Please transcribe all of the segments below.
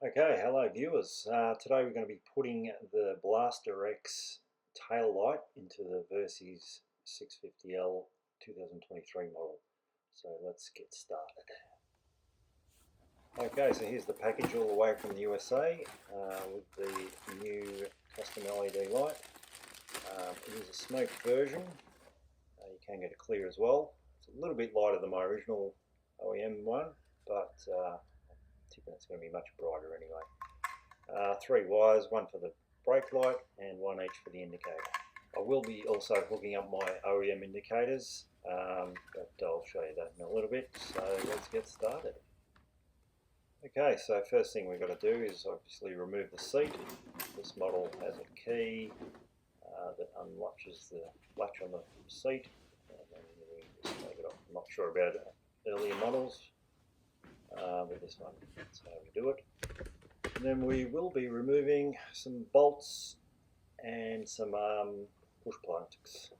Okay, hello viewers. Today we're going to be putting the BlasterX tail light into the Versys 650L 2023 model. So let's get started. Okay, so here's the package all the way from the USA with the new custom LED light. It is a smoked version. You can get it clear as well. It's a little bit lighter than my original OEM one, but I'm tipping it's going to be much brighter anyway. 3 wires, one for the brake light and one each for the indicator. I will be also hooking up my OEM indicators, but I'll show you that in a little bit. So let's get started. Okay, so first thing we've got to do is obviously remove the seat. This model has a key that unlatches the latch on the seat, and then we just take it off. I'm not sure about earlier models, but this one, that's how we do it. And then we will be removing some bolts and some push plugs.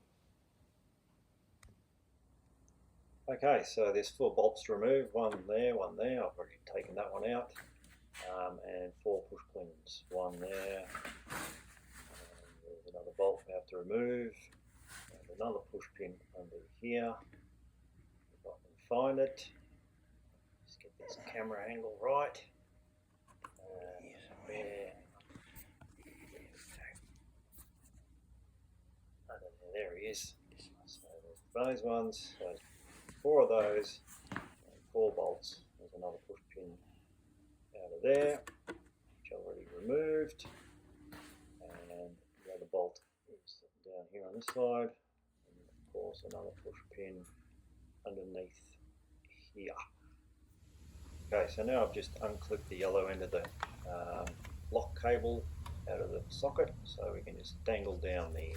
Okay, so there's 4 bolts to remove, one there, I've already taken that one out, and 4 push pins, one there, and there's another bolt we have to remove, and another push pin under here, if I can find it. Just get this camera angle right. There he is. So there's those ones, so 4 of those, and 4 bolts. There's another push pin out of there, which I already removed, and the other bolt is down here on this side, and of course another push pin underneath here. Okay, so now I've just unclipped the yellow end of the lock cable out of the socket, so we can just dangle down the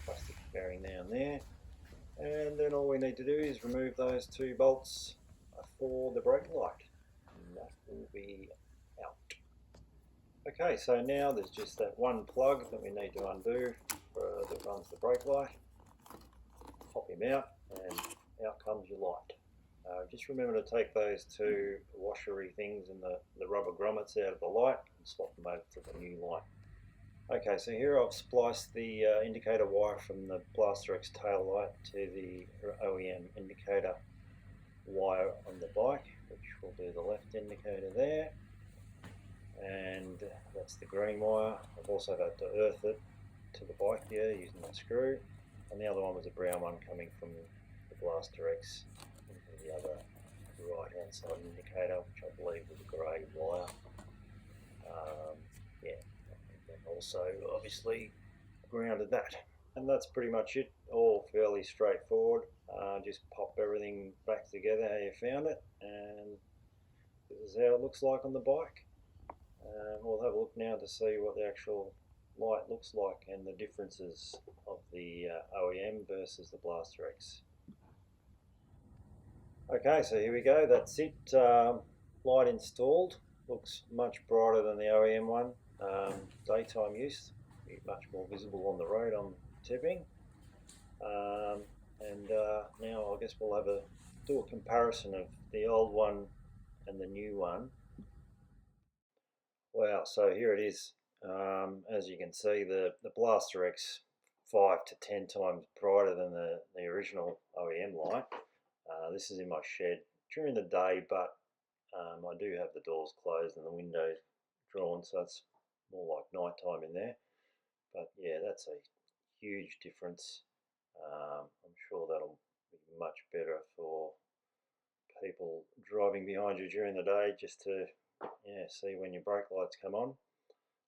plastic bearing down there, and then all we need to do is remove those 2 bolts for the brake light, and that will be out. Okay, so now there's just that one plug that we need to undo that runs the brake light. Pop him out, and out comes your light. Just remember to take those 2 washery things and the rubber grommets out of the light and swap them over to the new light. Okay, so here I've spliced the indicator wire from the BlasterX tail light to the OEM indicator wire on the bike, which will do the left indicator there, and that's the green wire. I've also had to earth it to the bike here using my screw, and the other one was a brown one coming from the BlasterX into the other right hand side indicator, which I believe was a grey wire. Yeah, and also obviously grounded that, and that's pretty much it. All fairly straightforward. Just pop everything back together how you found it, and this is how it looks like on the bike. We'll have a look now to see what the actual light looks like and the differences of the OEM versus the BlasterX. Okay, so here we go, that's it. Light installed. Looks much brighter than the OEM one. Daytime use, much more visible on the road, I'm tipping. Now I guess we'll do a comparison of the old one and the new one. Wow, so here it is. As you can see, the BlasterX 5 to 10 times brighter than the original OEM light. This is in my shed during the day, but I do have the doors closed and the windows drawn, so it's more like night time in there. But yeah, that's a huge difference. I'm sure that'll be much better for people driving behind you during the day, just to see when your brake lights come on.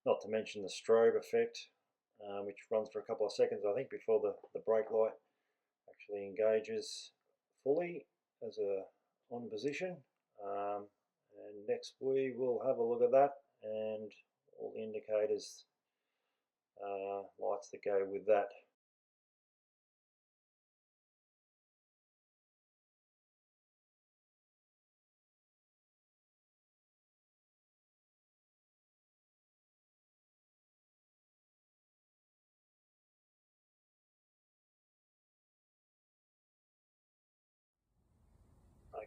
Not to mention the strobe effect, which runs for a couple of seconds, I think, before the brake light actually engages fully as a on position. And next we will have a look at that and all the indicators, lights that go with that.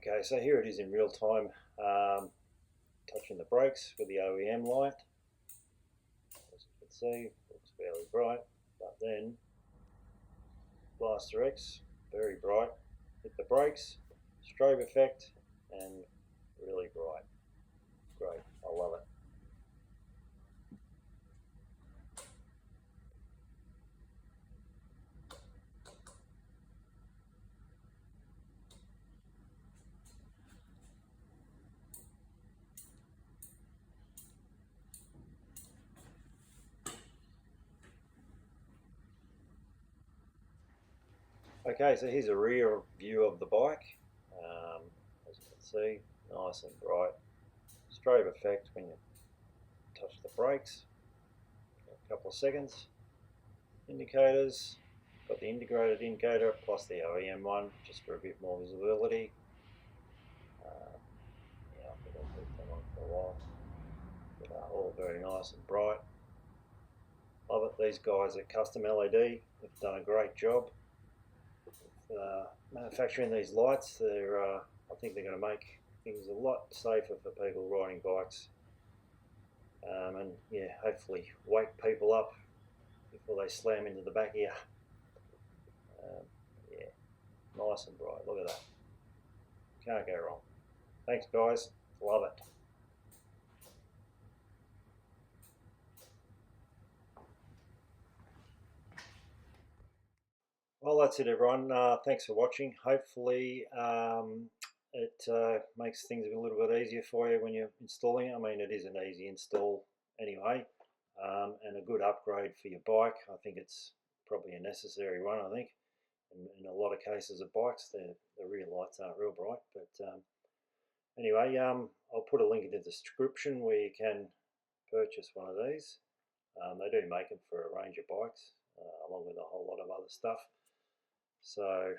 Okay, so here it is in real time, touching matching the brakes with the OEM light. As you can see, looks fairly bright, but then BlasterX, very bright. Hit the brakes, strobe effect, and really bright. Great, I love it. Okay, so here's a rear view of the bike. As you can see, nice and bright. Strobe effect when you touch the brakes. A couple of seconds. Indicators. Got the integrated indicator plus the OEM one, just for a bit more visibility. Yeah, I think I'll keep that on for a while. But all very nice and bright. Love it. These guys at Custom LED have done a great job manufacturing these lights. I think they're going to make things a lot safer for people riding bikes, and yeah, hopefully wake people up before they slam into the back here. Yeah, nice and bright. Look at that. Can't go wrong. Thanks, guys. Love it. Well, that's it, everyone. Thanks for watching. Hopefully it makes things a little bit easier for you when you're installing it. I mean, it is an easy install anyway, and a good upgrade for your bike. I think it's probably a necessary one, I think. In a lot of cases of bikes, the rear lights aren't real bright. But anyway, I'll put a link in the description where you can purchase one of these. They do make them for a range of bikes, along with a whole lot of other stuff. So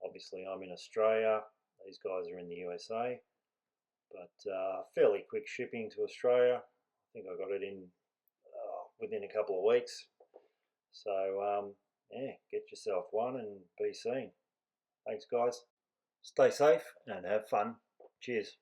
obviously I'm in Australia, these guys are in the USA, but fairly quick shipping to Australia. I think I got it in within a couple of weeks. So yeah, get yourself one and be seen. Thanks, guys. Stay safe and have fun. Cheers.